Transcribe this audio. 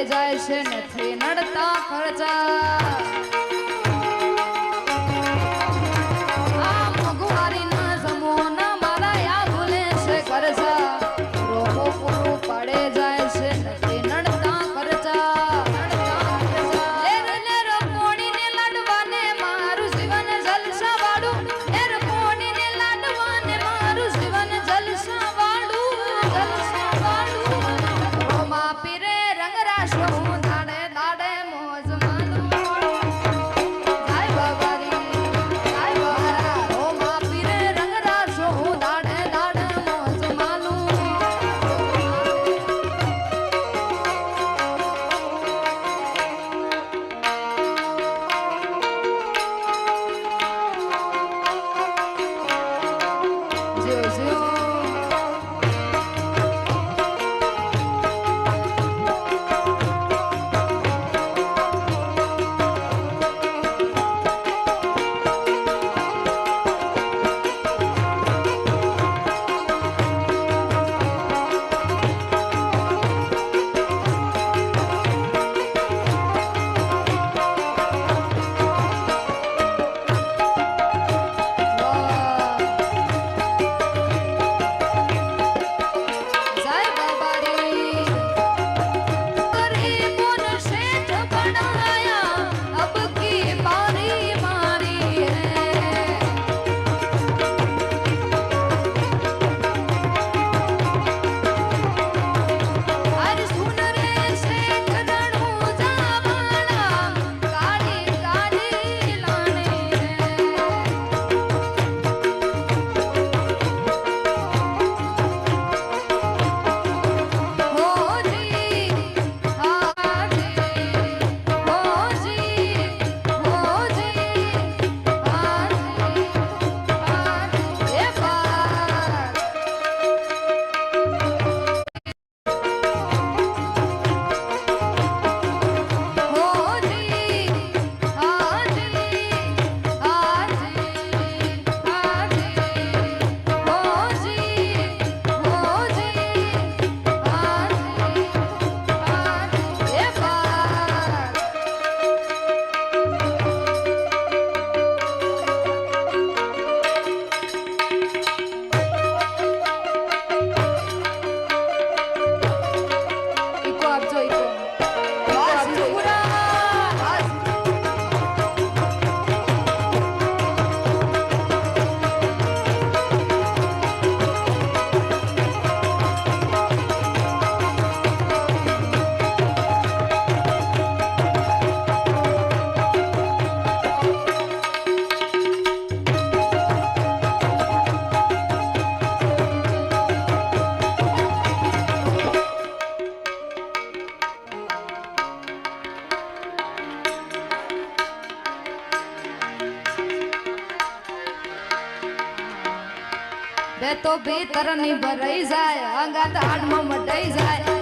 જાય છે નથી નડતા ખર્ચા આ મગવારી ના સમૂહના મારા યા ભૂલે છે ખર્ચા રોગો પૂરું પાડે જાય છે નથી નડતા ખર્ચા લેર લેર પોણીને લાડવાને મારું જીવન જલસા વાળું લેર પોણીને લાડવાને મારું જીવન જલસા વાળું રોમા પીરે રંગરાશો હું દાડે દાડે મોજ માનું જાય બાબારી જાય બારા રોમા પીરે રંગરાશો હું દાડે દાડે મોજ માનું જીઓ જીઓ જાય બાબારી ગરીબોન શેઠ બનાયા અબ કી બારી મારી હૈ અરે સુન રે શેઠ રણુ જાવાળા કાળી કાળી લાને હોજી હાજી હોજી હોજી હાજી હાજી એ બાર હોજી હાજી હાજી હાજી હોજી હોજી હાજી હાજી એ બાર ઈકો આપજો ઈકો આપજો બે તો ભીતર ની ભરાઈ જાય અંગાત હાડમાં મટાઈ જાય